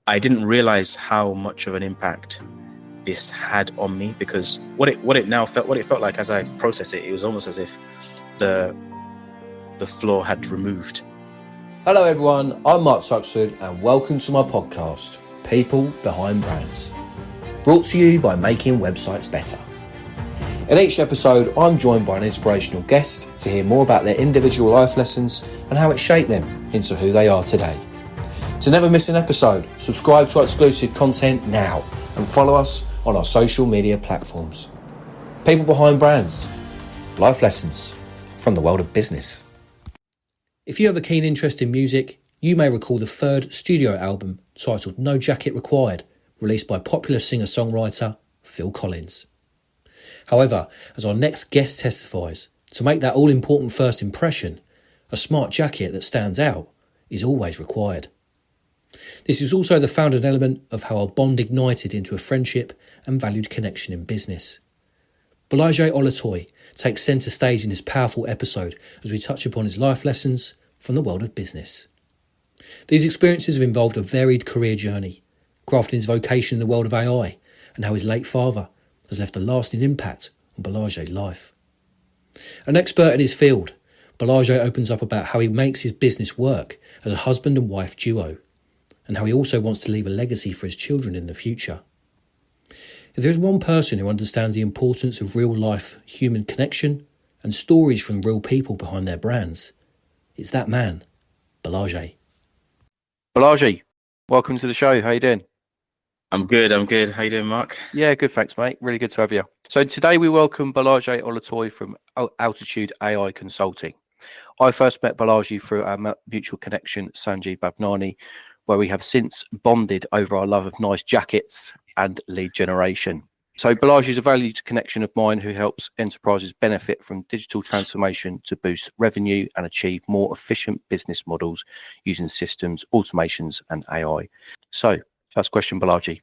I didn't realize how much of an impact this had on me, because what it felt like as I processed it, it was almost as if the floor had removed. Hello everyone, I'm Mark Tuxford and welcome to my podcast, People Behind Brands. Brought to you by Making Websites Better. In each episode, I'm joined by an inspirational guest to hear more about their individual life lessons and how it shaped them into who they are today. To never miss an episode, subscribe to our exclusive content now and follow us on our social media platforms. People Behind Brands, life lessons from the world of business. If you have a keen interest in music, you may recall the third studio album titled No Jacket Required, released by popular singer-songwriter Phil Collins. However, as our next guest testifies, to make that all-important first impression, a smart jacket that stands out is always required. This is also the founding element of how our bond ignited into a friendship and valued connection in business. Bolaji Olatoye takes centre stage in this powerful episode as we touch upon his life lessons from the world of business. These experiences have involved a varied career journey, crafting his vocation in the world of AI, and how his late father has left a lasting impact on Bolaji's life. An expert in his field, Bolaji opens up about how he makes his business work as a husband and wife duo, and how he also wants to leave a legacy for his children in the future. If there is one person who understands the importance of real-life human connection and stories from real people behind their brands, it's that man, Bolaji. Bolaji, welcome to the show. How you doing? I'm good. How you doing, Mark? Yeah, good, thanks, mate. Really good to have you. So today we welcome Bolaji Olatoye from Altitude AI Consulting. I first met Bolaji through our mutual connection, Sanjeev Bhavnani, where we have since bonded over our love of nice jackets and lead generation. So Bolaji is a valued connection of mine who helps enterprises benefit from digital transformation to boost revenue and achieve more efficient business models using systems, automations and AI. So first question, Bolaji,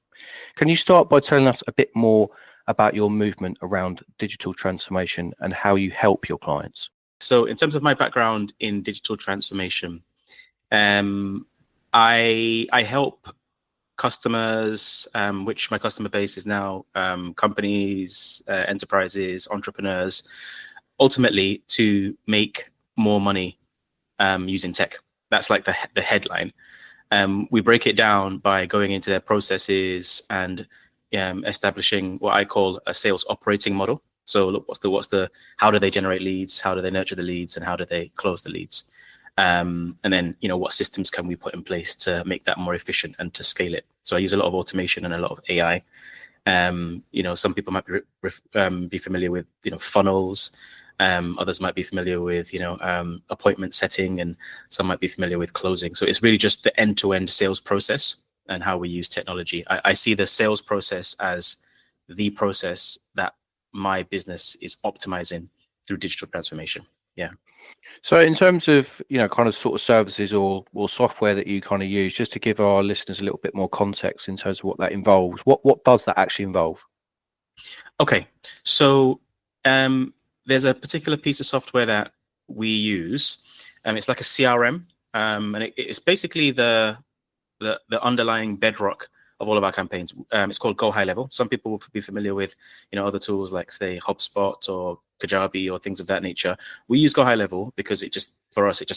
can you start by telling us a bit more about your movement around digital transformation and how you help your clients? So in terms of my background in digital transformation, I help customers, which my customer base is now companies, enterprises, entrepreneurs, ultimately to make more money using tech. That's like the headline. We break it down by going into their processes and establishing what I call a sales operating model. So look, how do they generate leads? How do they nurture the leads? And how do they close the leads? And then, what systems can we put in place to make that more efficient and to scale it? So I use a lot of automation and a lot of AI. Some people might be familiar with, funnels. Others might be familiar with, appointment setting, and some might be familiar with closing. So it's really just the end-to-end sales process and how we use technology. I see the sales process as the process that my business is optimizing through digital transformation. Yeah. So in terms of, kind of sort of services or software that you kind of use, just to give our listeners a little bit more context in terms of what that involves, what does that actually involve? Okay. So there's a particular piece of software that we use. It's like a CRM. And it's basically the underlying bedrock of all of our campaigns. It's called Go High Level. Some people will be familiar with, other tools like, say, HubSpot or Kajabi or things of that nature. We use Go High Level because it just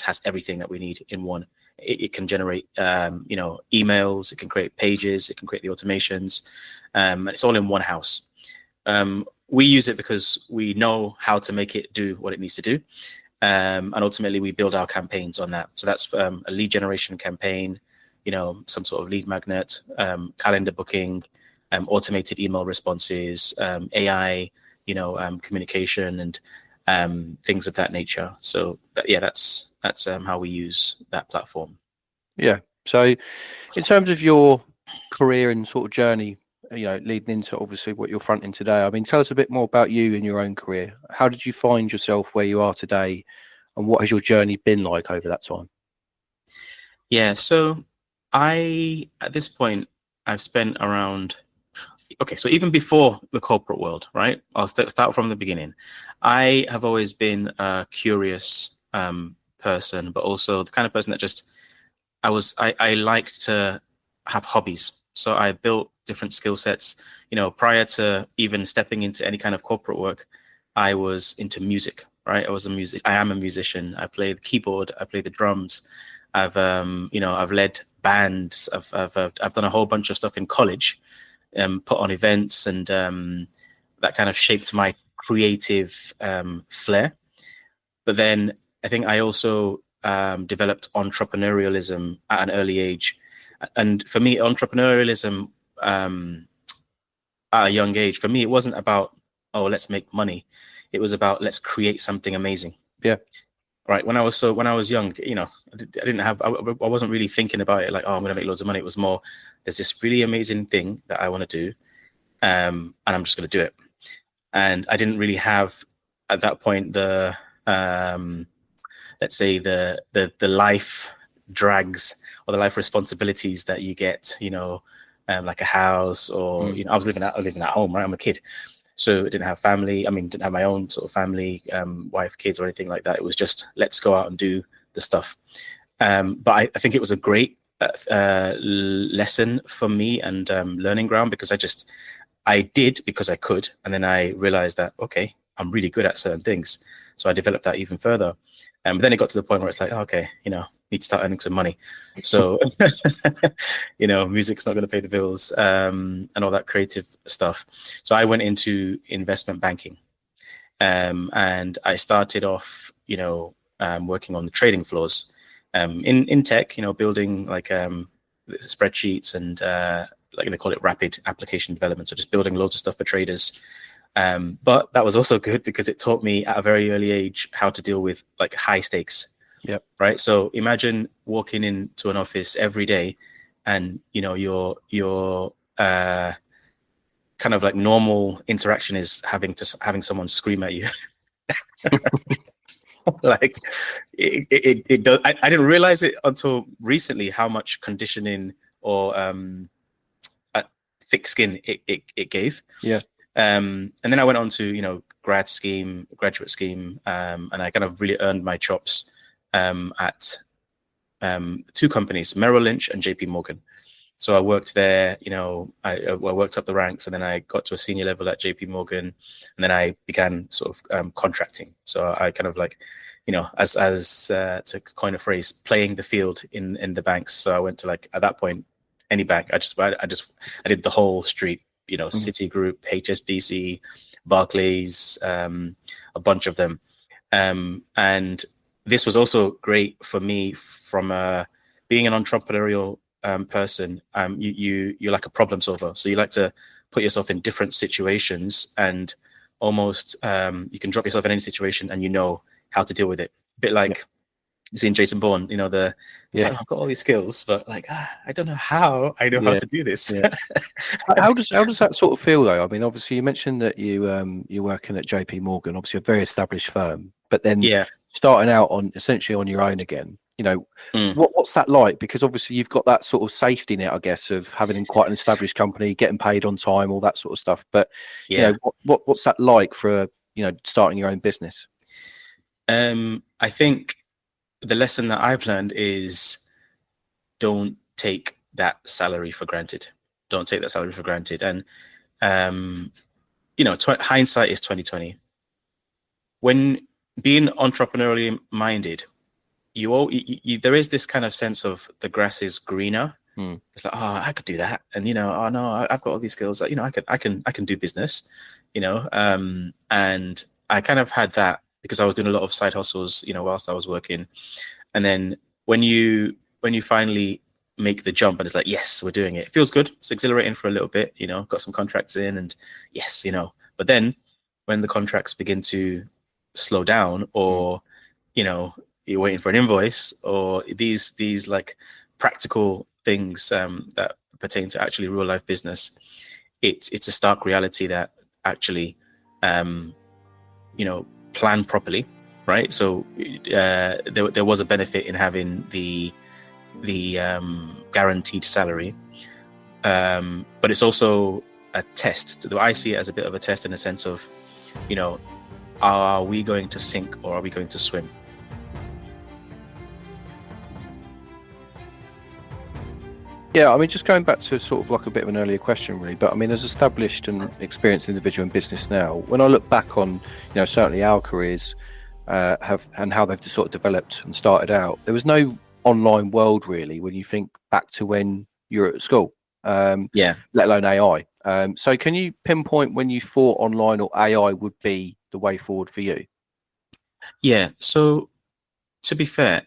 has everything that we need in one. It can generate, emails. It can create pages. It can create the automations. And it's all in one house. We use it because we know how to make it do what it needs to do. And ultimately, we build our campaigns on that. So that's a lead generation campaign, some sort of lead magnet, calendar booking, automated email responses, AI, communication and things of that nature. So that's how we use that platform. Yeah. So in terms of your career and sort of journey, leading into obviously what you're fronting today, I mean, tell us a bit more about you and your own career. How did you find yourself where you are today, and what has your journey been like over that time? Yeah. So at this point, I've spent around, so even before the corporate world, right? I'll start from the beginning. I have always been a curious person, but also the kind of person that I liked to have hobbies. So I built different skill sets. Prior to even stepping into any kind of corporate work, I was into music, right? I am a musician. I play the keyboard. I play the drums. I've led bands. I've done a whole bunch of stuff in college, put on events, and that kind of shaped my creative flair. But then I think I also developed entrepreneurialism at an early age. And for me, entrepreneurialism at a young age, for me, it wasn't about, oh, let's make money. It was about, let's create something amazing. Yeah. Right. When I was young, I wasn't really thinking about it like, oh, I'm going to make loads of money. It was more, there's this really amazing thing that I want to do. And I'm just going to do it. And I didn't really have at that point the let's say the life drags or the life responsibilities that you get, like a house or, I was living at home, right? I'm a kid. So I didn't have family. I mean, didn't have my own sort of family, wife, kids or anything like that. It was just, let's go out and do the stuff. But I think it was a great lesson for me and learning ground, because I did because I could. And then I realized that, okay, I'm really good at certain things. So I developed that even further. But then it got to the point where it's like, okay, need to start earning some money. So, music's not going to pay the bills and all that creative stuff. So I went into investment banking, and I started off, working on the trading floors in tech, building like spreadsheets and like they call it rapid application development. So just building loads of stuff for traders. But that was also good because it taught me at a very early age how to deal with like high stakes. Yep. Right. So imagine walking into an office every day and, your kind of like normal interaction is having someone scream at you. Like it does. I didn't realize it until recently how much conditioning or thick skin it gave. Yeah. And then I went on to, graduate scheme, and I kind of really earned my chops at two companies, Merrill Lynch and JP Morgan. So I worked there, I worked up the ranks, and then I got to a senior level at JP Morgan, and then I began sort of contracting. So I kind of like, as to coin a phrase, playing the field in the banks. So I went to like, at that point, any bank, I did the whole street, Citigroup, HSBC, Barclays, a bunch of them. And this was also great for me from being an entrepreneurial person. You're like a problem solver. So you like to put yourself in different situations, and almost you can drop yourself in any situation and how to deal with it. A bit like you've seen Jason Bourne, like, I've got all these skills, but like, I don't know how I know how to do this. Yeah. How does that sort of feel though? I mean, obviously you mentioned that you're working at JP Morgan, obviously a very established firm, but then starting out essentially on your own again. What's that like? Because obviously you've got that sort of safety net, I guess, of having quite an established company, getting paid on time, all that sort of stuff. But what's that like for starting your own business? I think the lesson that I've learned is don't take that salary for granted. Don't take that salary for granted. And hindsight is 2020. When being entrepreneurially minded, there is this kind of sense of the grass is greener. It's like, oh, I could do that, and oh no, I've got all these skills. I can do business, and I kind of had that because I was doing a lot of side hustles, whilst I was working. And then when you finally make the jump and it's like, yes, we're doing it. It feels good. It's exhilarating for a little bit, got some contracts in, and yes, but then when the contracts begin to slow down, or, you're waiting for an invoice, or these like practical things that pertain to actually real life business, it's a stark reality that actually, plan properly, right? So there was a benefit in having the guaranteed salary, but it's also a test. I see it as a bit of a test in the sense of, are we going to sink or are we going to swim? Yeah, I mean, just going back to sort of like a bit of an earlier question, really, but I mean, as established and experienced individual in business now, when I look back on, certainly our careers have and how they've sort of developed and started out, there was no online world really when you think back to when you're at school, Yeah. let alone AI. So can you pinpoint when you thought online or AI would be the way forward for you? Yeah. So to be fair,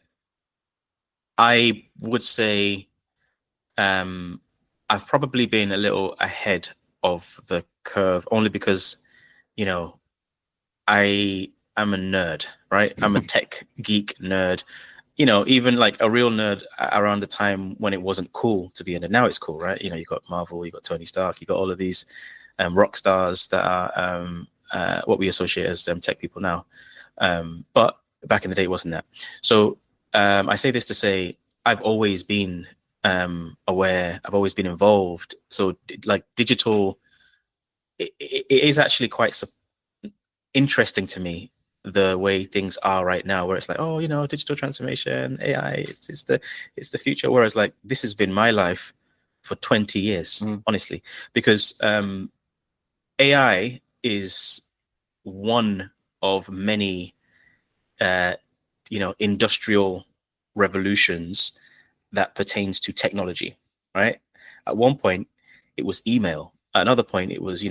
I would say I've probably been a little ahead of the curve only because, I am a nerd, right? I'm a tech geek nerd. Even like a real nerd around the time when it wasn't cool to be a nerd. Now it's cool, right? You got Marvel, you got Tony Stark, you got all of these rock stars that are what we associate as tech people now. But back in the day, it wasn't that. So I say this to say I've always been aware. I've always been involved. So like digital, it is actually quite interesting to me the way things are right now, where it's like, oh, digital transformation, AI, it's the future. Whereas like this has been my life for 20 years, honestly, because AI is one of many industrial revolutions that pertains to technology, right? At one point it was email, at another point it was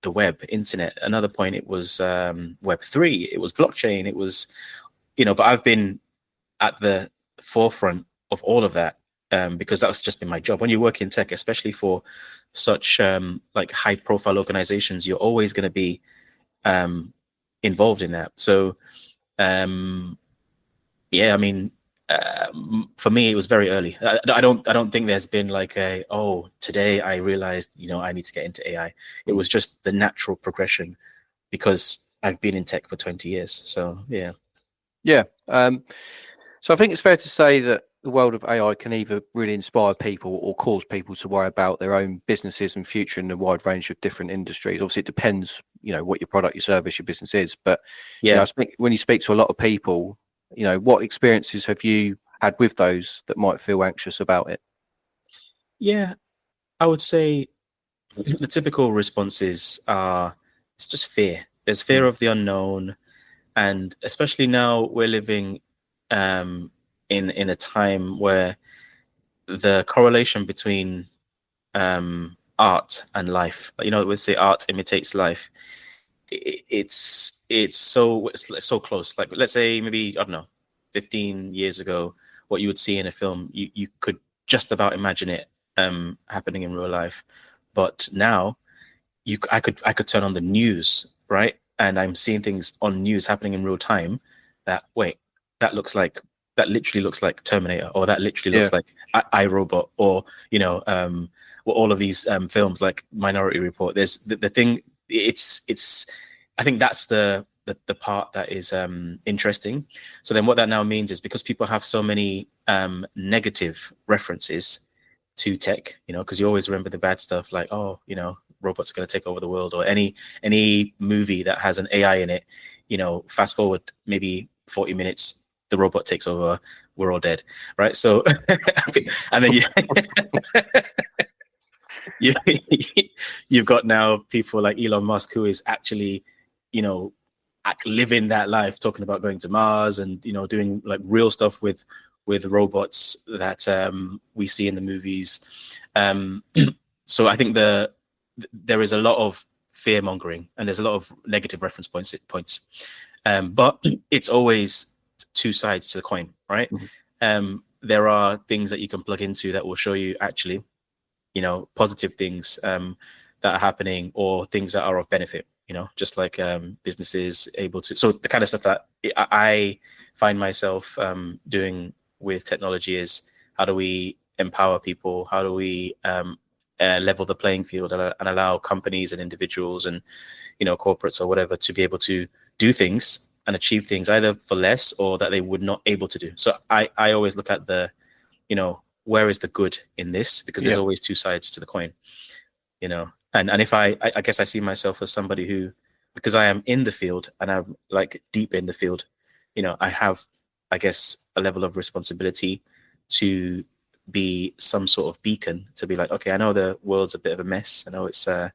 the web, internet, another point it was Web3, it was blockchain, it was but I've been at the forefront of all of that because that's just been my job. When you work in tech, especially for such like high profile organizations, you're always going to be involved in that. So yeah, I mean, for me, it was very early. I don't think there's been like today I realized, I need to get into AI. It was just the natural progression because I've been in tech for 20 years. So yeah. Yeah. So I think it's fair to say that the world of AI can either really inspire people or cause people to worry about their own businesses and future in a wide range of different industries. Obviously, it depends, what your product, your service, your business is. But yeah, I think when you speak to a lot of people, what experiences have you had with those that might feel anxious about it? yeah, I would say the typical responses are it's just fear. There's fear of the unknown, and especially now we're living in a time where the correlation between art and life, we say art imitates life. It's so close. Like let's say maybe I don't know, 15 years ago, what you would see in a film, you could just about imagine it happening in real life. But now I could turn on the news, right? And I'm seeing things on news happening in real time that wait, that literally looks like Terminator, or that literally looks like iRobot, or all of these films like Minority Report. There's the thing. It's I think that's the part that is interesting. So then what that now means is because people have so many negative references to tech, because you always remember the bad stuff like, robots are going to take over the world, or any movie that has an AI in it, fast forward maybe 40 minutes, the robot takes over, we're all dead, right? So and then you've got now people like Elon Musk, who is actually living that life, talking about going to Mars and doing like real stuff with robots that we see in the movies. So I think there is a lot of fear mongering and there's a lot of negative reference points. But it's always two sides to the coin, right? There are things that you can plug into that will show you actually, positive things that are happening, or things that are of benefit, just like businesses able to. So the kind of stuff that I find myself doing with technology is, how do we empower people? How do we level the playing field and allow companies and individuals and corporates or whatever to be able to do things and achieve things either for less or that they would not able to do. So I always look at the where is the good in this, because there's always two sides to the coin, and if I guess I see myself as somebody who, because I am in the field and I'm like deep in the field, I have, I guess, a level of responsibility to be some sort of beacon to be like, okay, I know the world's a bit of a mess. I know it's a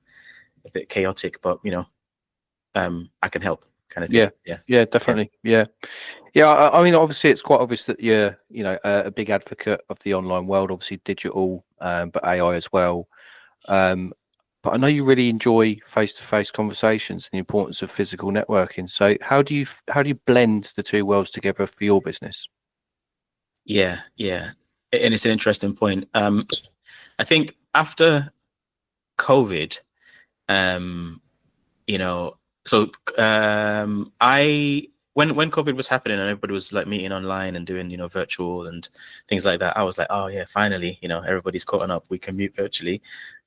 bit chaotic, but I can help, kind of thing. Yeah, definitely. Yeah. I mean, obviously, it's quite obvious that you're, a big advocate of the online world, obviously digital, but AI as well. But I know you really enjoy face-to-face conversations and the importance of physical networking. So how do you blend the two worlds together for your business? Yeah, and it's an interesting point. I think after COVID, so I when COVID was happening and everybody was like meeting online and doing virtual and things like that, I was like, oh yeah, finally, everybody's caught up. We can meet virtually.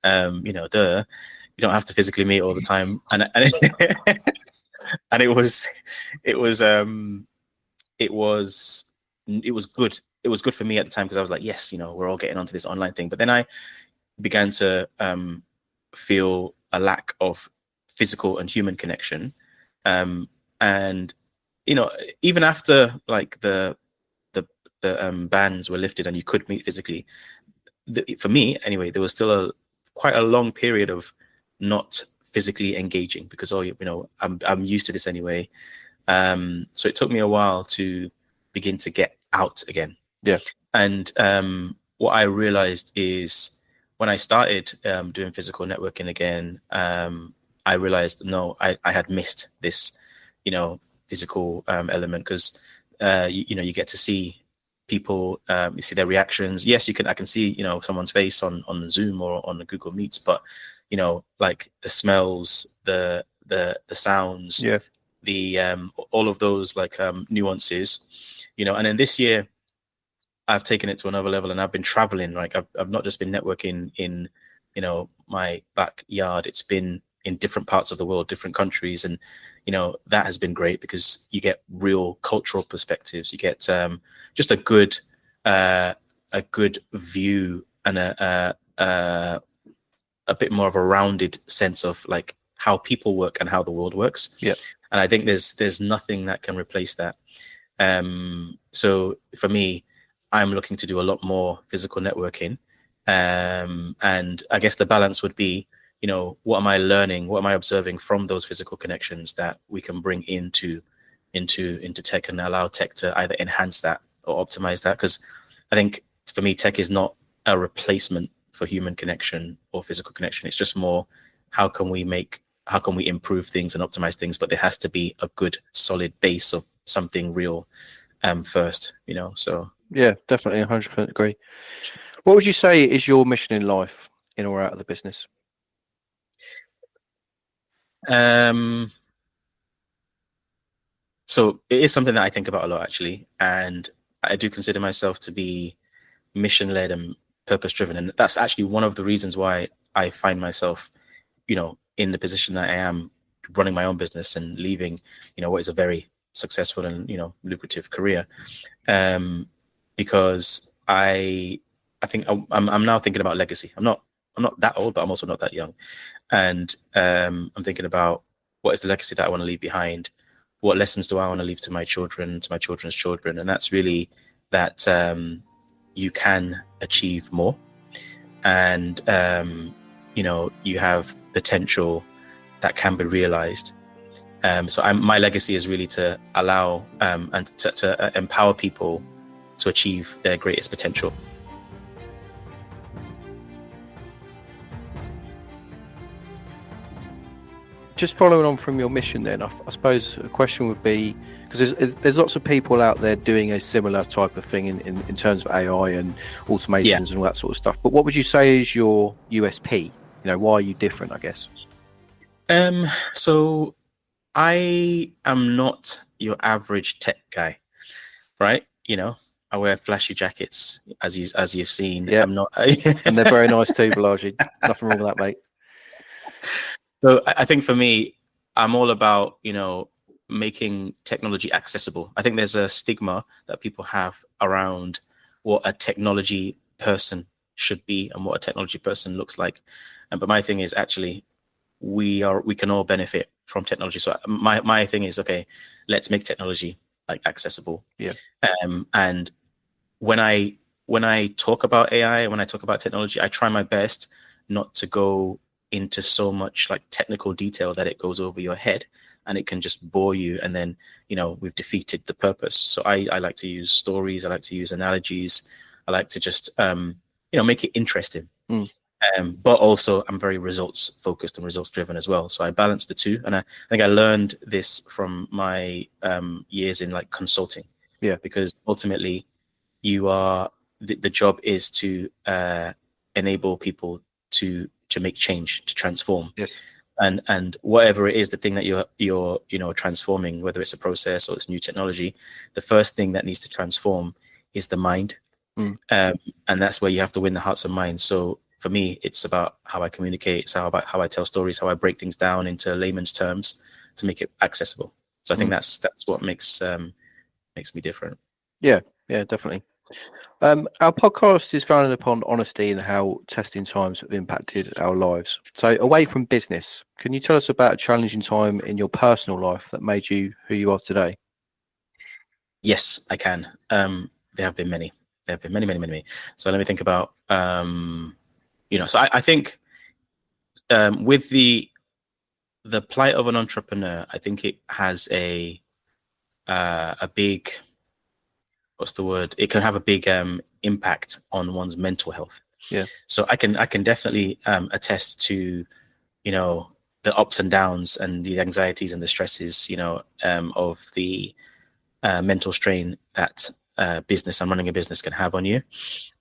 Duh, you don't have to physically meet all the time. And and it was good. It was good for me at the time because I was like, yes, we're all getting onto this online thing. But then I began to feel a lack of physical and human connection, and even after like the bans were lifted and you could meet physically, for me anyway, there was still quite a long period of not physically engaging because I'm used to this anyway. So it took me a while to begin to get out again. Yeah. And what I realized is when I started doing physical networking again, I realized I had missed this physical element because you get to see people, you see their reactions. Yes, I can see someone's face on Zoom or on the Google Meets, but like the smells, the sounds, the all of those like nuances, and then this year I've taken it to another level and I've been traveling. Like I've not just been networking in my backyard, it's been in different parts of the world, different countries, and that has been great because you get real cultural perspectives. You get just a good view and a bit more of a rounded sense of like how people work and how the world works. Yeah. And I think there's nothing that can replace that. So for me, I'm looking to do a lot more physical networking. And I guess the balance would be, what am I learning? What am I observing from those physical connections that we can bring into tech and allow tech to either enhance that or optimize that? Because I think for me, tech is not a replacement for human connection or physical connection. It's just more, how can we improve things and optimize things? But there has to be a good solid base of something real first, so. Yeah, definitely 100% agree. What would you say is your mission in life, in or out of the business? So it is something that I think about a lot, actually, and I do consider myself to be mission-led and purpose-driven, and that's actually one of the reasons why I find myself, in the position that I am, running my own business and leaving, what is a very successful and lucrative career, because I think I'm now thinking about legacy. I'm not that old, but I'm also not that young, and I'm thinking about what is the legacy that I want to leave behind. What lessons do I want to leave to my children, to my children's children? And that's really that you can achieve more, and you have potential that can be realized. So my legacy is really to allow and to empower people to achieve their greatest potential. Just following on from your mission then, I suppose a question would be, because there's lots of people out there doing a similar type of thing in terms of AI and automations and all that sort of stuff. But what would you say is your USP? Why are you different, I guess? So I am not your average tech guy, right? I wear flashy jackets, as you've seen. Yeah. I'm not, and they're very nice too, Bolaji. Nothing wrong with that, mate. So I think for me, I'm all about, making technology accessible. I think there's a stigma that people have around what a technology person should be and what a technology person looks like. But my thing is actually, we can all benefit from technology. So my thing is, okay, let's make technology like accessible. Yeah. And when I when I talk about AI, when I talk about technology, I try my best not to go into so much like technical detail that it goes over your head and it can just bore you. And then, we've defeated the purpose. So I like to use stories. I like to use analogies. I like to just, make it interesting. But also I'm very results focused and results driven as well. So I balance the two. And I think I learned this from my years in like consulting. Yeah. Because ultimately you are, the job is to enable people to make change, to transform. Yes. And whatever it is, the thing that you're transforming, whether it's a process or it's new technology, the first thing that needs to transform is the mind. And that's where you have to win the hearts and minds. So for me, it's about how I communicate. It's about how I tell stories, how I break things down into layman's terms to make it accessible. So I think that's what makes me different. Yeah, definitely. Our podcast is founded upon honesty and how testing times have impacted our lives. So away from business, can you tell us about a challenging time in your personal life that made you who you are today? Yes, I can. There have been many. There have been many, many, many, many. So let me think about, so I think with the plight of an entrepreneur, I think it has a big, what's the word? It can have a big impact on one's mental health. Yeah. So I can definitely attest to, the ups and downs and the anxieties and the stresses, of the mental strain that business and running a business can have on you.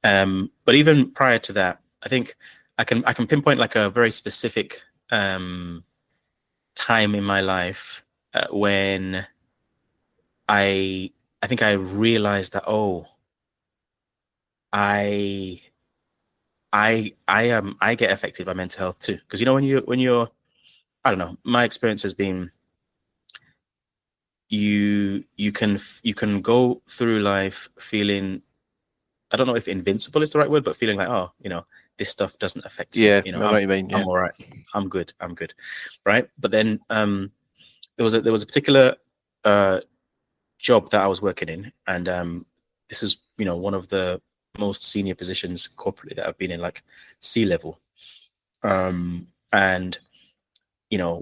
But even prior to that, I think I can pinpoint like a very specific time in my life when I think I realized that I get affected by mental health too, because when you're I don't know, my experience has been you can go through life feeling, I don't know if invincible is the right word, but feeling like, this stuff doesn't affect me. Yeah, I know what you mean. Yeah. I'm all right. I'm good. Right. But then there was a particular job that I was working in, and this is one of the most senior positions corporately that I've been in, like C-level. And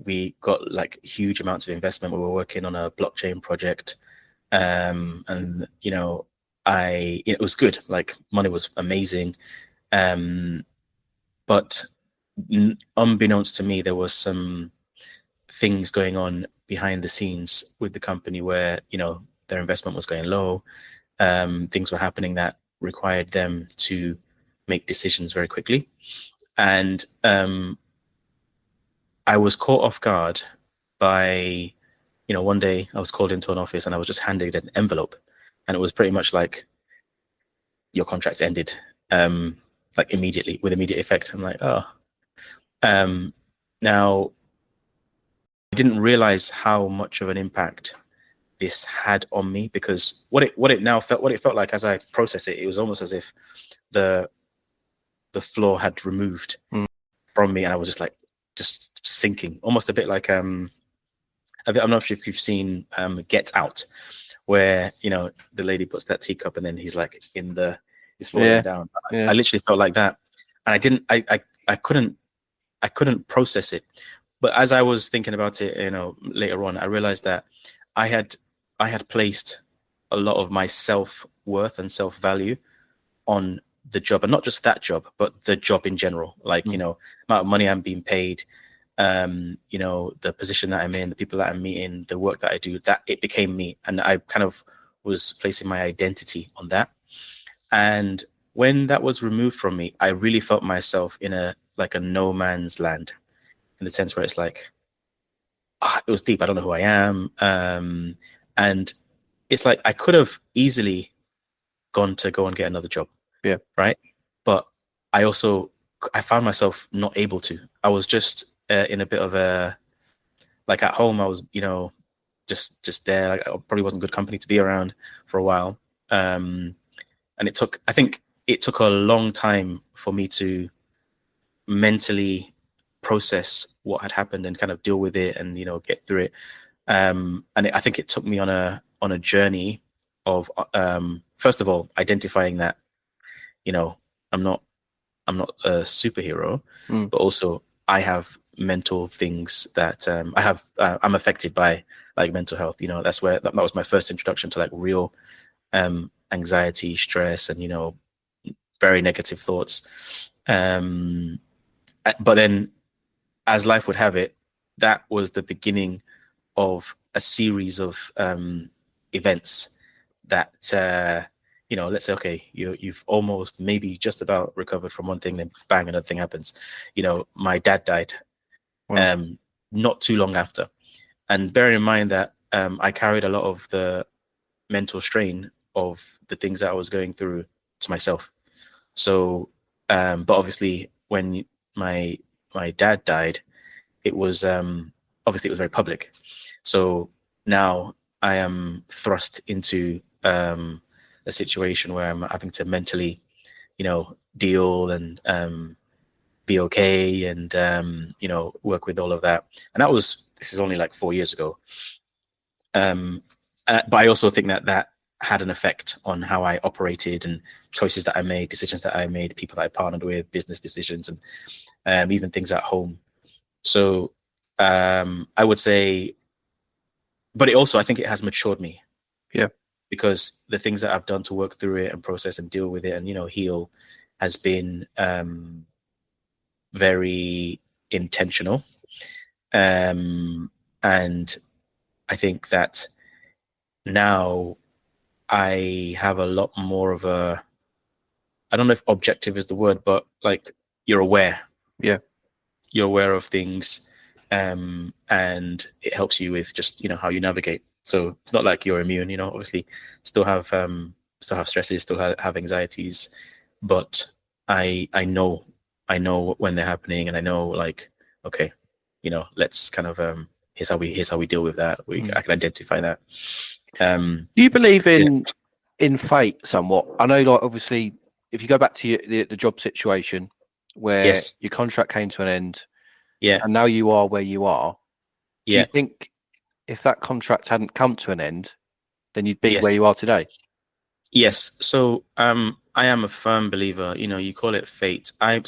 we got like huge amounts of investment. We were working on a blockchain project, and it was good. Like money was amazing, but unbeknownst to me, there was some things going on behind the scenes with the company where their investment was going low. Things were happening that required them to make decisions very quickly, and I was caught off guard by, one day I was called into an office and I was just handed an envelope, and it was pretty much like, your contract's ended, like immediately, with immediate effect. I'm like, oh. Now, I didn't realize how much of an impact this had on me, because what it felt like as I processed it, it was almost as if the floor had removed from me, and I was just sinking, almost a bit like I'm not sure if you've seen Get Out, where the lady puts that teacup and then he's like he's falling down. Yeah. I literally felt like that, and I couldn't process it. But as I was thinking about it, later on, I realized that I had placed a lot of my self-worth and self-value on the job, and not just that job, but the job in general. Like, amount of money I'm being paid, the position that I'm in, the people that I'm meeting, the work that I do, that it became me. And I kind of was placing my identity on that. And when that was removed from me, I really felt myself in a no man's land, in the sense where it's like, it was deep. I don't know who I am. And it's like, I could have easily gone to go and get another job. Yeah. Right. But I found myself not able to. I was just in a bit of a, like at home, I was, just there. Like, I probably wasn't good company to be around for a while. And I think it took a long time for me to mentally process what had happened and kind of deal with it and, get through it. I think it took me on a journey of, first of all, identifying that I'm not a superhero, but also I have mental things that I'm affected by, like mental health. That's where that was my first introduction to like real anxiety, stress, and very negative thoughts. But then, as life would have it, that was the beginning of a series of events that let's say, okay, you've almost maybe just about recovered from one thing, then bang, another thing happens. My dad died not too long after, and bear in mind that I carried a lot of the mental strain of the things that I was going through to myself. So but obviously when my dad died, it was obviously it was very public. So now I am thrust into a situation where I'm having to mentally, deal and be okay, and work with all of that. And this is only like 4 years ago. But I also think that had an effect on how I operated and choices that I made, decisions that I made, people that I partnered with, business decisions, and even things at home. So I would say, but I think it has matured me. Yeah. Because the things that I've done to work through it and process and deal with it and, heal has been very intentional. And I think that now I have a lot more of I don't know if objective is the word, but like you're aware. Yeah. You're aware of things, and it helps you with just, how you navigate. So it's not like you're immune, obviously still have stresses, still have anxieties, but I know when they're happening, and I know like, okay, let's kind of, here's how we deal with that. I can identify that. Do you believe in fate somewhat? I know, like, obviously if you go back to the job situation where Yes. your contract came to an end, Yeah. and now you are where you are. Do Yeah. you think if that contract hadn't come to an end, then you'd be Yes. where you are today? Yes. So I am a firm believer, you call it fate. I'm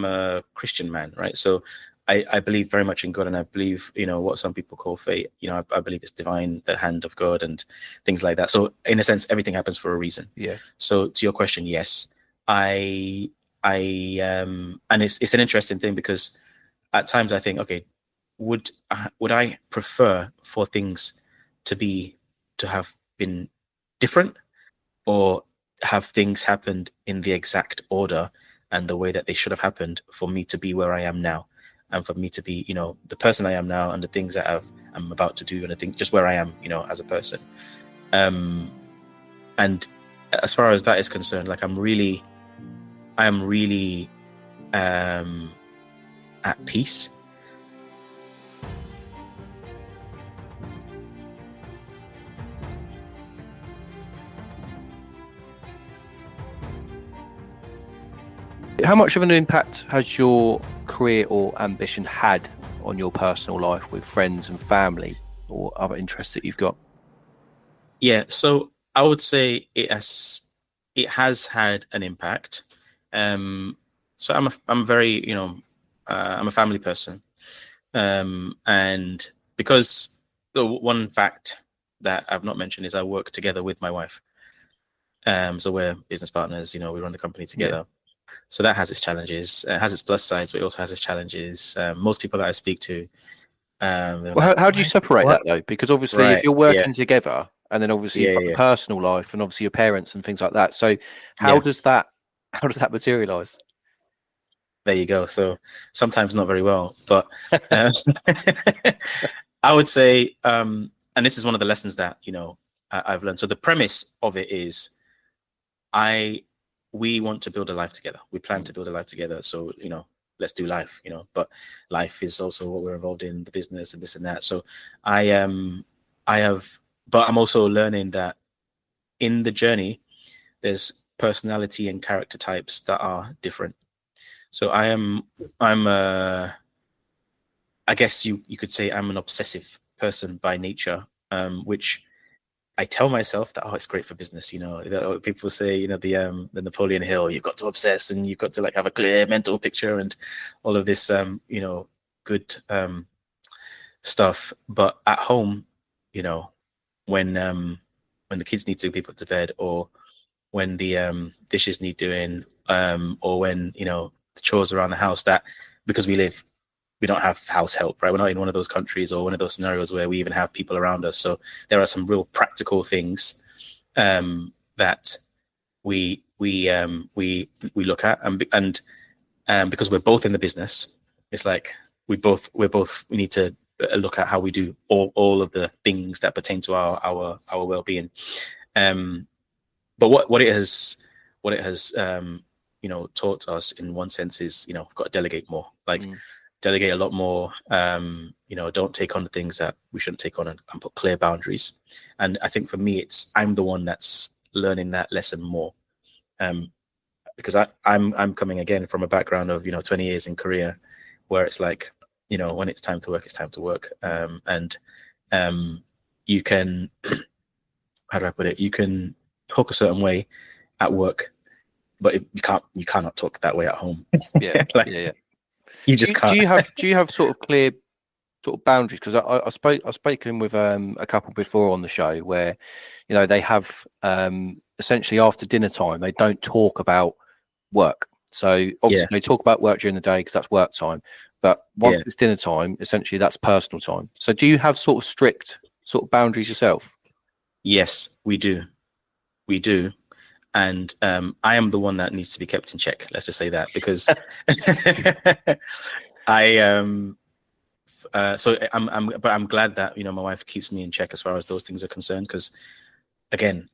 a Christian man, right? So I believe very much in God, and I believe, what some people call fate. I believe it's divine, the hand of God, and things like that. So in a sense, everything happens for a reason. Yeah. So to your question, yes, and it's an interesting thing, because at times I think, okay, would I prefer for things to have been different, or have things happened in the exact order and the way that they should have happened for me to be where I am now, and for me to be, the person I am now, and the things that I'm about to do, and I think just where I am, as a person. And as far as that is concerned, like I am really at peace. How much of an impact has your career or ambition had on your personal life with friends and family, or other interests that you've got? Yeah, so I would say it has had an impact. So I'm very, I'm a family person, and because the one fact that I've not mentioned is I work together with my wife. So we're business partners. We run the company together. Yeah. So that has its challenges. It has its plus sides, but it also has its challenges. Most people that I speak to, well, how do you separate that though? Because obviously, if you're working together, and then obviously you've got the personal life, and obviously your parents and things like that. So how does that materialize? There you go. So sometimes not very well, but I would say, and this is one of the lessons that I've learned. So the premise of it is, we want to build a life together. We plan to build a life together. So, let's do life, but life is also what we're involved in, the business and this and that. So but I'm also learning that in the journey, there's personality and character types that are different. So I guess you could say I'm an obsessive person by nature, which I tell myself that, oh, it's great for business. People say, the Napoleon Hill, you've got to obsess and you've got to like have a clear mental picture and all of this, good stuff. But at home, when the kids need to be put to bed, or when the dishes need doing, or when the chores around the house, that because we don't have house help, right? We're not in one of those countries or one of those scenarios where we even have people around us. So there are some real practical things that we look at, and because we're both in the business, it's like we need to look at how we do all of the things that pertain to our well-being. But what it has taught us in one sense is we've got to delegate more, delegate a lot more. Don't take on the things that we shouldn't take on, and put clear boundaries. And I think for me, I'm the one that's learning that lesson more, because I'm coming again from a background of 20 years in Korea, where it's like when it's time to work, it's time to work. And you can, how do I put it? You can talk a certain way at work, but you cannot talk that way at home. Yeah, yeah. You just can't. Do you have sort of clear sort of boundaries? Because I've spoken with a couple before on the show where they have essentially after dinner time they don't talk about work. So obviously they talk about work during the day because that's work time, but once it's dinner time, essentially that's personal time. So do you have sort of strict sort of boundaries yourself? Yes, we do. And I am the one that needs to be kept in check. Let's just say that, because I'm glad that my wife keeps me in check as far as those things are concerned, because again,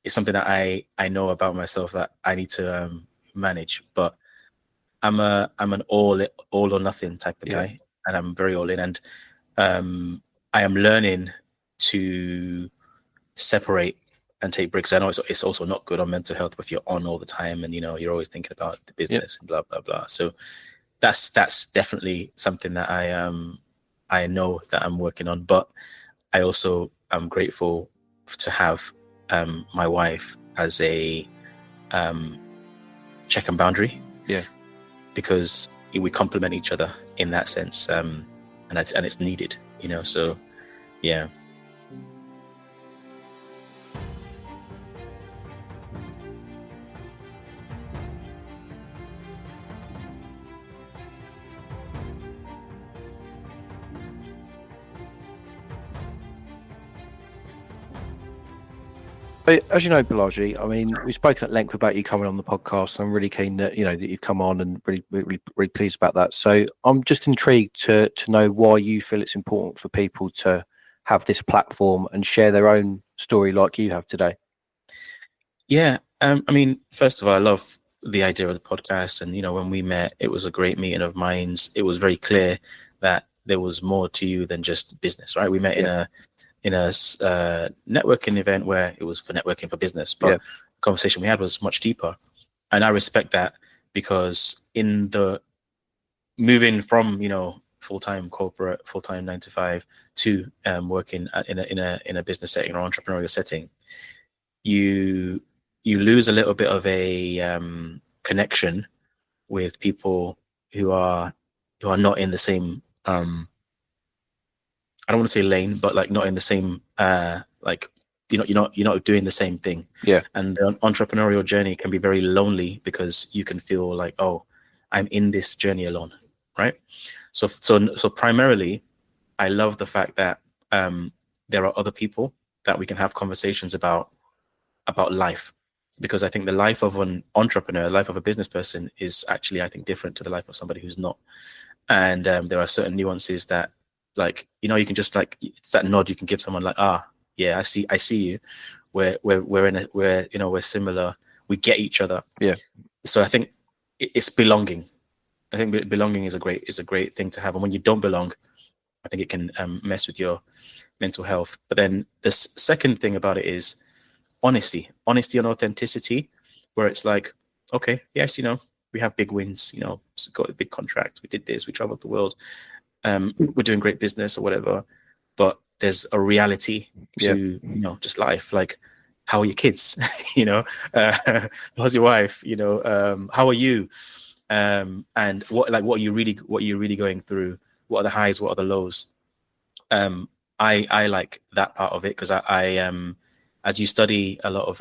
it's something that I know about myself that I need to manage. But I'm an all or nothing type of guy, and I'm very all in, and I am learning to separate and take breaks. I know it's also not good on mental health if you're on all the time and you're always thinking about the business and blah blah blah. So that's definitely something that I know that I'm working on. But I also am grateful to have my wife as a check and boundary. Yeah, because we complement each other in that sense, and it's needed. So yeah. As you know, Bolaji, I mean, we've spoken at length about you coming on the podcast. I'm really keen that that you've come on, and really pleased about that. So I'm just intrigued to know why you feel it's important for people to have this platform and share their own story like you have today. Yeah, I mean, first of all, I love the idea of the podcast, and when we met, it was a great meeting of minds. It was very clear that there was more to you than just business, right? We met in a networking event where it was for networking for business, but the conversation we had was much deeper. And I respect that, because in the moving from full-time corporate, full-time 9 to 5 to working in a business setting or entrepreneurial setting, you lose a little bit of a connection with people who are not in the same I don't want to say lane, but like not in the same you're not doing the same thing. Yeah. And the entrepreneurial journey can be very lonely, because you can feel like, oh, I'm in this journey alone, right? So primarily, I love the fact that there are other people that we can have conversations about life, because I think the life of an entrepreneur, life of a business person, is actually, I think, different to the life of somebody who's not. And there are certain nuances that, like, you can just like, it's that nod you can give someone, like, yeah, I see you. We're similar. We get each other. Yeah. So I think it's belonging. I think belonging is a great thing to have. And when you don't belong, I think it can mess with your mental health. But then the second thing about it is honesty and authenticity, where it's like, okay, yes, we have big wins, so got a big contract, we did this, we traveled the world, we're doing great business or whatever, but there's a reality to just life. Like, how are your kids? How's your wife? How are you? And what are you really going through? What are the highs? What are the lows? I like that part of it, because I as you study a lot of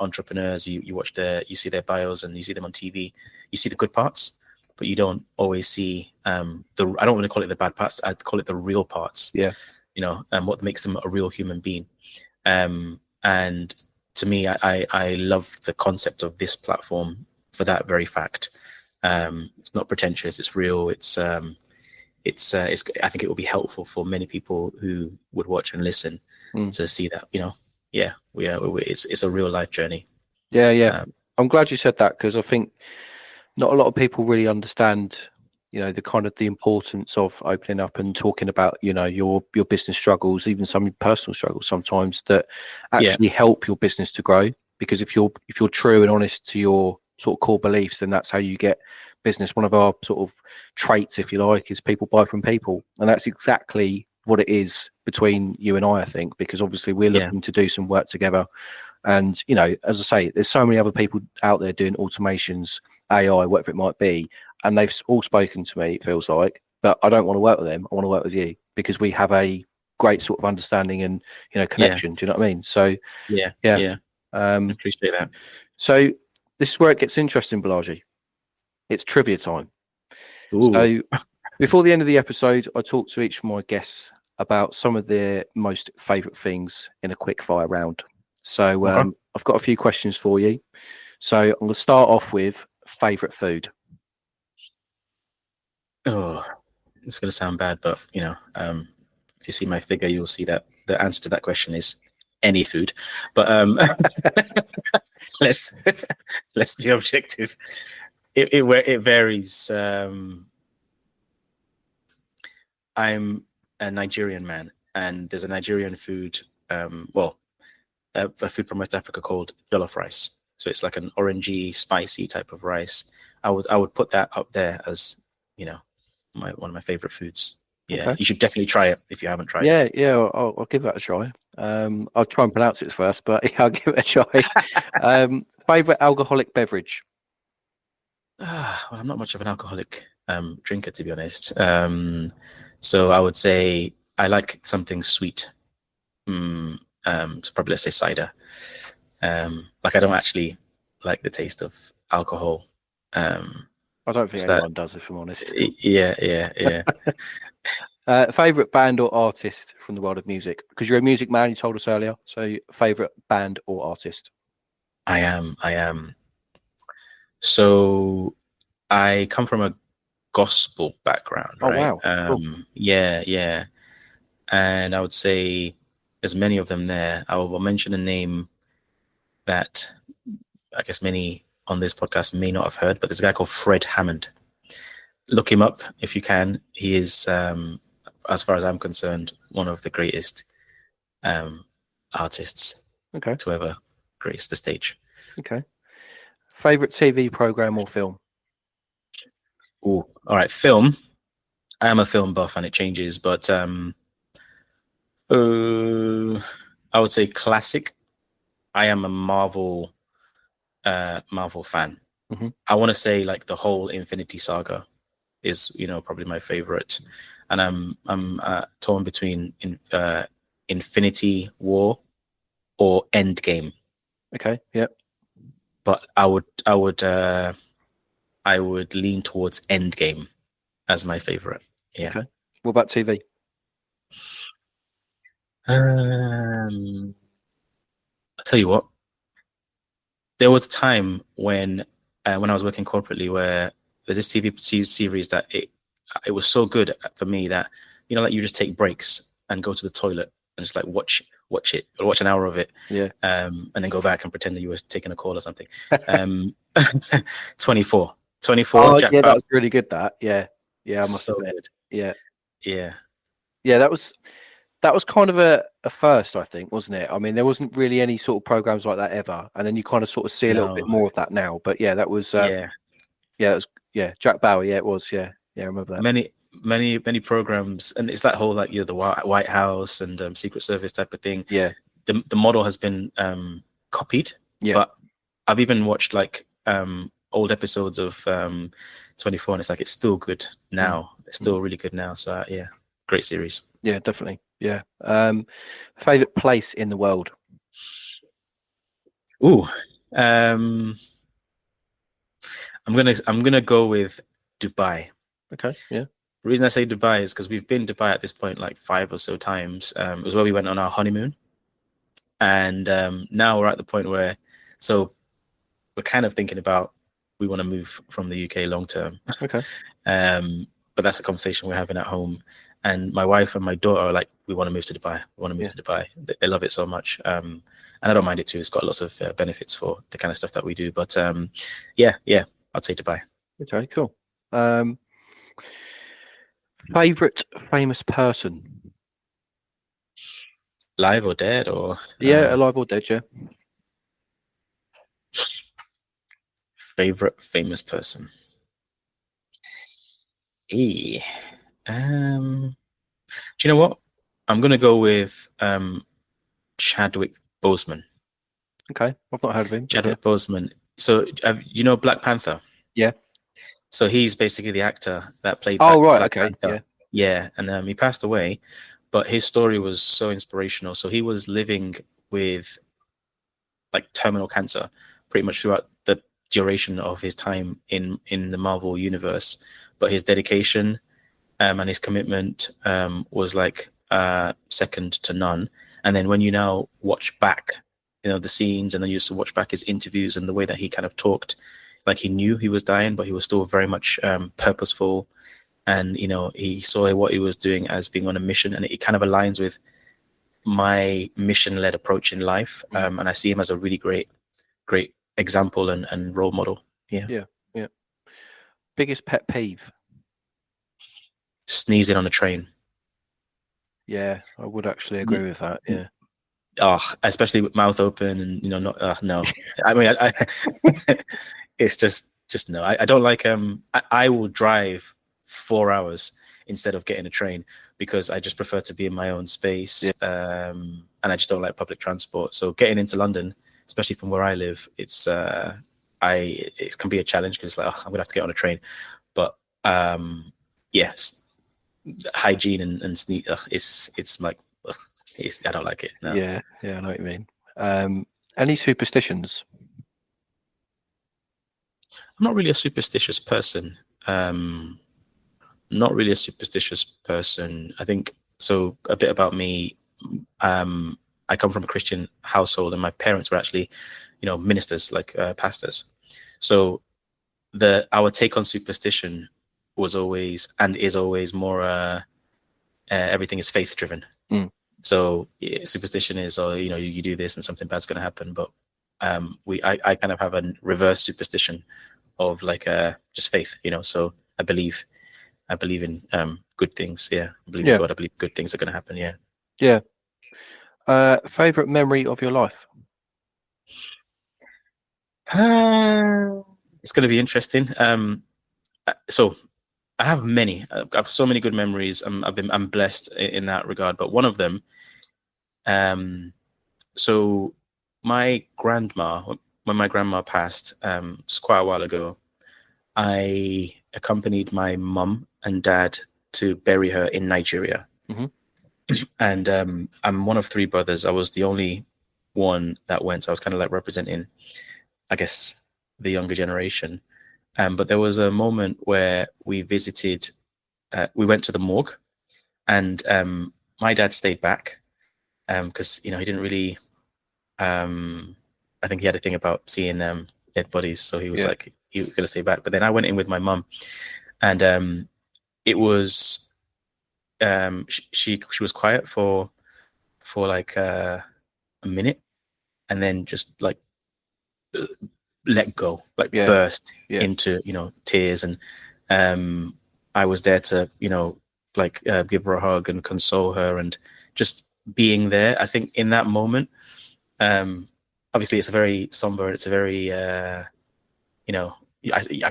entrepreneurs, you see their bios and you see them on TV, you see the good parts, but you don't always see I don't want to call it the bad parts, I'd call it the real parts. What makes them a real human being. And to me, I love the concept of this platform for that very fact. It's not pretentious, it's real. I think it will be helpful for many people who would watch and listen to see that, it's a real life journey. I'm glad you said that, because I think not a lot of people really understand, the kind of the importance of opening up and talking about, your business struggles, even some personal struggles sometimes, that actually help your business to grow. Because if you're true and honest to your sort of core beliefs, then that's how you get business. One of our sort of traits, if you like, is people buy from people, and that's exactly what it is between you and I think, because obviously we're looking to do some work together. And as I say, there's so many other people out there doing automations, AI, whatever it might be, and they've all spoken to me, it feels like, but I don't want to work with them. I want to work with you, because we have a great sort of understanding and connection. Do you know what I mean? So I appreciate that. So this is where it gets interesting, Bolaji. It's trivia time. Ooh. So before the end of the episode, I talk to each of my guests about some of their most favourite things in a quick fire round. So I've got a few questions for you. So I'm going to start off with favourite food. Oh, it's going to sound bad, but if you see my figure, you'll see that the answer to that question is any food. But let's be objective. It varies. I'm a Nigerian man, and there's a Nigerian food, a food from West Africa called jollof rice. So it's like an orangey, spicy type of rice. I would put that up there as one of my favorite foods. Yeah, okay. You should definitely try it if you haven't tried it. Yeah, I'll give that a try. I'll try and pronounce it first, but I'll give it a try. Favorite alcoholic beverage? Well, I'm not much of an alcoholic drinker, to be honest. So I would say I like something sweet. So probably let's say cider. Like I don't actually like the taste of alcohol. I don't think anyone does, if I'm honest. Yeah. Favorite band or artist from the world of music? Because you're a music man, you told us earlier. So favorite band or artist? I am. So I come from a gospel background, right? Oh, wow. Cool. Yeah. And I would say there's many of them there. I will mention a name that I guess many on this podcast may not have heard, but there's a guy called Fred Hammond. Look him up if you can. He is, as far as I'm concerned, one of the greatest artists to ever grace the stage. Okay. Favorite TV program or film? All right, film. I am a film buff and it changes, but I would say classic. I am a Marvel fan. Mm-hmm. I want to say like the whole Infinity Saga is probably my favorite, and I'm torn between Infinity War or Endgame. Okay, yeah. But I would lean towards Endgame as my favorite. Yeah. Okay. What about TV? I'll tell you what. There was a time when I was working corporately where there's this TV series that it was so good for me that like you just take breaks and go to the toilet and just like watch it or watch an hour of it, and then go back and pretend that you were taking a call or something. 24. Oh, Jack Bauer. That was really good. I must admit. Yeah. That was kind of a first, I think, wasn't it? I mean, there wasn't really any sort of programs like that ever, and then you kind of sort of see a little bit more of that now. But that was Jack Bauer. Yeah, it was. Yeah, I remember that. many programs, and it's that whole like the White House and Secret Service type of thing. Yeah. The model has been copied. Yeah. But I've even watched like old episodes of 24, and it's like it's still good now. It's still really good now. So yeah, great series. Yeah, definitely. Yeah. Favorite place in the world? Ooh, I'm gonna go with Dubai. Okay. Yeah. The reason I say Dubai is because we've been Dubai at this point like 5 or so times. It was where we went on our honeymoon, and now we're at the point where, so we're kind of thinking about we want to move from the UK long term. Okay. But that's a conversation we're having at home. And my wife and my daughter are like, we want to move to Dubai. We want to move to Dubai. They love it so much. And I don't mind it too. It's got lots of benefits for the kind of stuff that we do. But yeah, I'd say Dubai. Okay, cool. Favorite famous person? Live or dead or? Yeah, alive or dead, yeah. Favorite famous person? Do you know what? I'm gonna go with Chadwick Boseman. Okay, I've not heard of him. Chadwick Boseman. So you know Black Panther? Yeah. So he's basically the actor that played. Oh right, Black okay, Panther. Yeah, and he passed away, but his story was so inspirational. So he was living with like terminal cancer pretty much throughout the duration of his time in the Marvel universe, but his dedication and his commitment was like second to none. And then when you now watch back, the scenes, and then you used to watch back his interviews and the way that he kind of talked, like he knew he was dying, but he was still very much purposeful, and he saw what he was doing as being on a mission, and it kind of aligns with my mission-led approach in life. And I see him as a really great example and role model. Yeah. Biggest pet peeve? Sneezing on a train. Yeah, I would actually agree with that. Yeah. Oh, especially with mouth open and not no. I mean, I it's just no. I don't like I will drive 4 hours instead of getting a train because I just prefer to be in my own space. And I just don't like public transport. So getting into London, especially from where I live, it can be a challenge because it's like, I'm gonna have to get on a train. But yes, hygiene and sneak, it's like I don't like it. No. Yeah, I know what you mean. Any superstitions? I'm not really a superstitious person. I think so. A bit about me. I come from a Christian household, and my parents were actually, ministers, like pastors. So our take on superstition was always and is always more. Everything is faith driven. So superstition is, you do this and something bad's going to happen. But I kind of have a reverse superstition of like just faith, So I believe in good things. Yeah, I believe in God. I believe good things are going to happen. Yeah. Yeah. Favorite memory of your life? It's going to be interesting. So I have many. I have so many good memories. I'm blessed in that regard. But one of them, so my grandma, when my grandma passed, it's quite a while ago, I accompanied my mum and dad to bury her in Nigeria. And I'm one of 3 brothers. I was the only one that went. So I was kind of like representing, I guess, the younger generation. But there was a moment where we visited, we went to the morgue, and my dad stayed back because, he didn't really, I think he had a thing about seeing dead bodies. So he was like, he was going to stay back. But then I went in with my mum, and it was, she was quiet for like a minute, and then just like let go, like burst into tears. And I was there to give her a hug and console her, and just being there. I think in that moment, obviously it's a very somber, it's a very I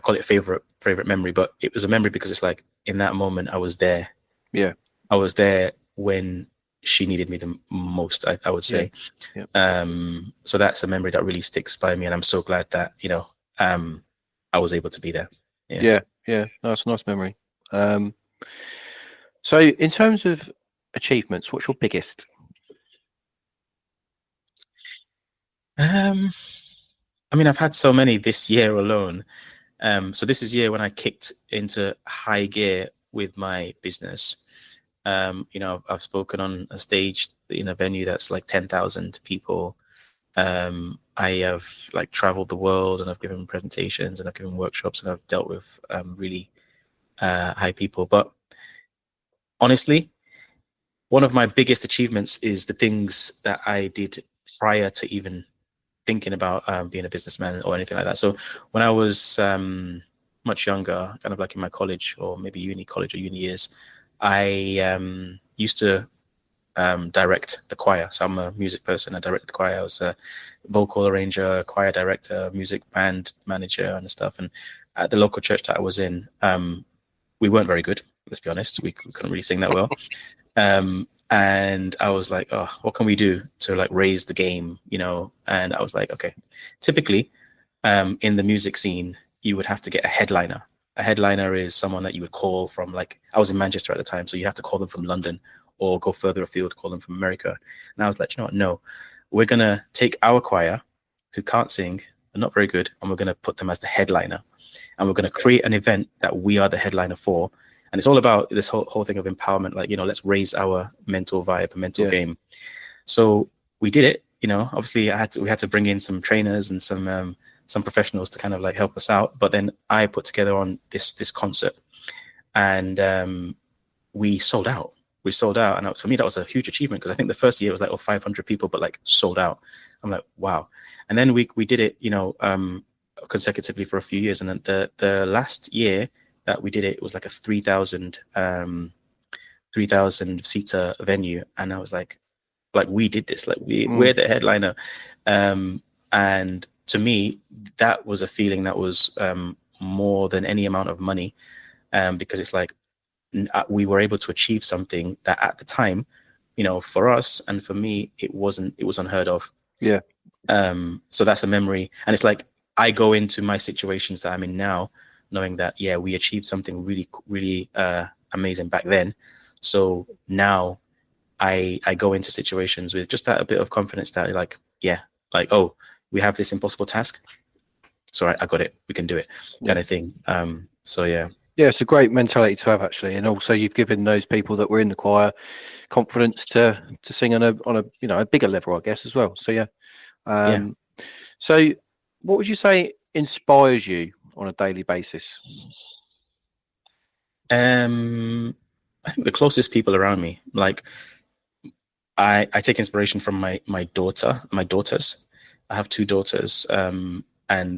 call it favorite memory, but it was a memory because it's like in that moment, I was there. Yeah. I was there when she needed me the most, I would say. Yeah. So that's a memory that really sticks by me, and I'm so glad that, you know, I was able to be there. Yeah. No, it's a nice memory. So in terms of achievements, what's your biggest? I mean, I've had so many this year alone. So this is year when I kicked into high gear with my business. You know, I've spoken on a stage in a venue that's like 10,000 people. I have like traveled the world, and I've given presentations, and I've given workshops, and I've dealt with really high people. But honestly, one of my biggest achievements is the things that I did prior to even thinking about being a businessman or anything like that. So when I was much younger, kind of like in my college or maybe college or uni years, I used to direct the choir. So I'm a music person. I direct the choir. I was a vocal arranger, choir director, music band manager, and stuff. And at the local church that I was in, we weren't very good. Let's be honest. We couldn't really sing that well. And I was like, oh, what can we do to like raise the game, you know? And I was like, okay, typically in the music scene, you would have to get a headliner. A headliner is someone that you would call from, like, I was in Manchester at the time, so you have to call them from London or go further afield, call them from America. And I was like, you know what? No, we're going to take our choir who can't sing, they're not very good, and we're going to put them as the headliner. And we're going to create an event that we are the headliner for. And it's all about this whole thing of empowerment. Like, you know, let's raise our mental vibe, mental game. So we did it. You know, obviously we had to bring in some trainers and some professionals to kind of like help us out. But then I put together on this concert, and we sold out. We sold out, and for me that was a huge achievement, because I think the first year was like 500 people, but like sold out. I'm like, wow. And then we did it, you know, consecutively for a few years, and then the last year that we did it, it was like a 3,000 seater venue, and I was like we did this, like we're the headliner, and to me that was a feeling that was more than any amount of money, because it's like we were able to achieve something that at the time, you know, for us and for me, it was unheard of. So that's a memory, and it's like I go into my situations that I'm in now knowing that, yeah, we achieved something really amazing back then. So now I go into situations with just that a bit of confidence that, like, yeah, like, oh, we have this impossible task, so I got it, we can do it, kind of thing. So yeah, it's a great mentality to have, actually, and also you've given those people that were in the choir confidence to sing on a you know, a bigger level, I guess, as well. So yeah. So what would you say inspires you on a daily basis? I think the closest people around me. Like, I take inspiration from my daughters. I have two daughters, and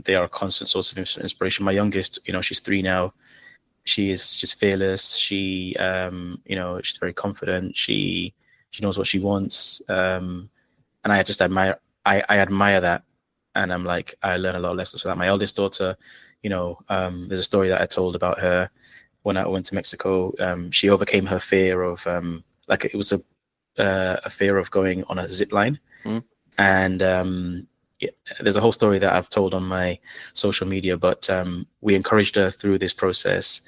they are a constant source of inspiration. My youngest, you know, she's 3 now. She is just fearless. She, you know, she's very confident. She knows what she wants, and I just admire. I admire that, and I'm like, I learn a lot of lessons from that. My eldest daughter, you know, there's a story that I told about her when I went to Mexico. She overcame her fear of, like, it was a fear of going on a zip line, and there's a whole story that I've told on my social media, but we encouraged her through this process.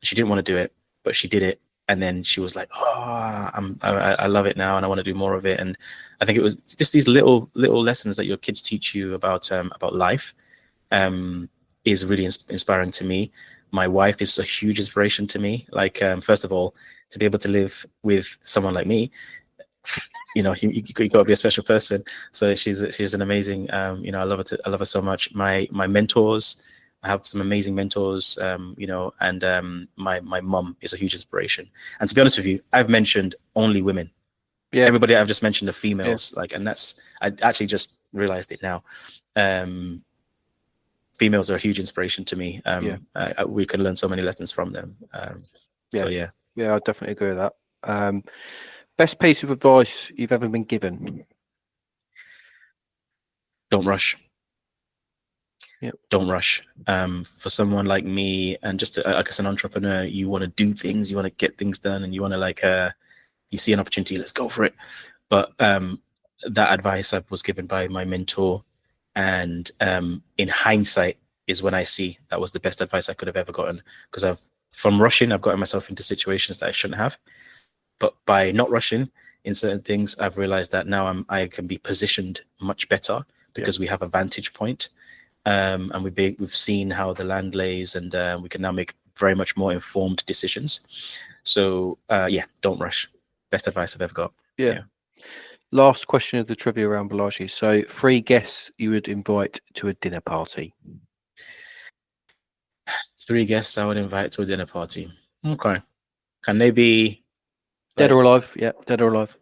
She didn't want to do it, but she did it, and then she was like, oh, I love it now, and I want to do more of it. And I think it was just these little lessons that your kids teach you about life is really inspiring to me. My wife is a huge inspiration to me. Like, first of all, to be able to live with someone like me, you know, you got to be a special person. So she's an amazing, you know, I love her so much. My mentors, I have some amazing mentors, you know, and my mum is a huge inspiration. And to be honest with you, I've mentioned only women. Everybody I've just mentioned are females, like, and that's, I actually just realized it now. Females are a huge inspiration to me. We can learn so many lessons from them. So yeah, I definitely agree with that. Best piece of advice you've ever been given? Don't rush. Don't rush. For someone like me, and just like as an entrepreneur, you want to do things, you want to get things done, and you want to you see an opportunity, let's go for it. But that advice I was given by my mentor, and in hindsight is when I see that was the best advice I could have ever gotten, because from rushing, I've gotten myself into situations that I shouldn't have. But by not rushing in certain things, I've realized that now I can be positioned much better because we have a vantage point. And we've seen how the land lays, and we can now make very much more informed decisions. So don't rush. Best advice I've ever got. Yeah. Last question of the trivia round, Bolaji. So 3 guests you would invite to a dinner party. 3 guests I would invite to a dinner party. Okay. Can they be dead or alive? Yeah, dead or alive.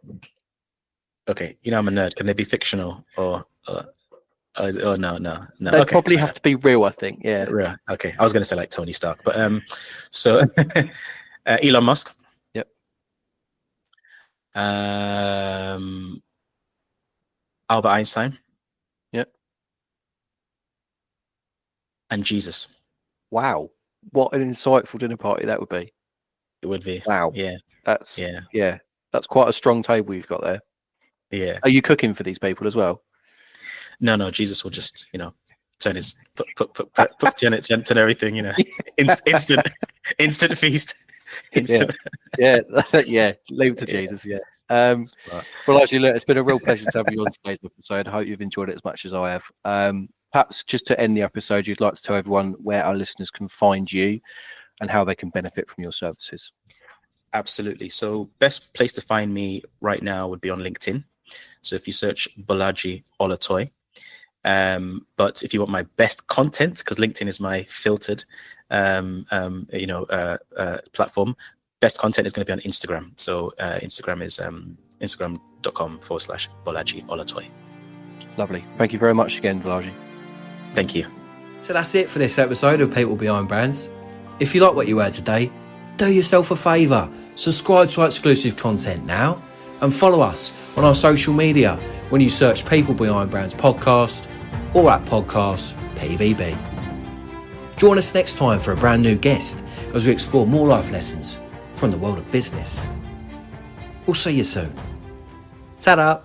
Okay. I'm a nerd. Can they be fictional or no? They probably have to be real, I think. Yeah. Real. Okay. I was going to say like Tony Stark, but so Elon Musk. Yep. Albert Einstein. Yep. And Jesus. Wow. What an insightful dinner party that would be. It would be. Wow. Yeah. That's quite a strong table you've got there. Yeah. Are you cooking for these people as well? No. Jesus will just, turn his put turn everything, instant feast. Instant. Yeah. Leave it to Jesus. Yeah. Well, actually, look, it's been a real pleasure to have you on today's episode. I hope you've enjoyed it as much as I have. Perhaps just to end the episode, you'd like to tell everyone where our listeners can find you and how they can benefit from your services. Absolutely. So best place to find me right now would be on LinkedIn. So if you search Bolaji Olatoye. But if you want my best content, because LinkedIn is my filtered platform, best content is going to be on Instagram. So Instagram is instagram.com/Bolaji Olatoye. Lovely. Thank you very much again, Bolaji. Thank you. So that's it for this episode of People Behind Brands. If you like what you heard today, do yourself a favour, subscribe to our exclusive content now, and follow us on our social media when you search People Behind Brands podcast or at podcast PBB. Join us next time for a brand new guest as we explore more life lessons from the world of business. We'll see you soon. Ta-da!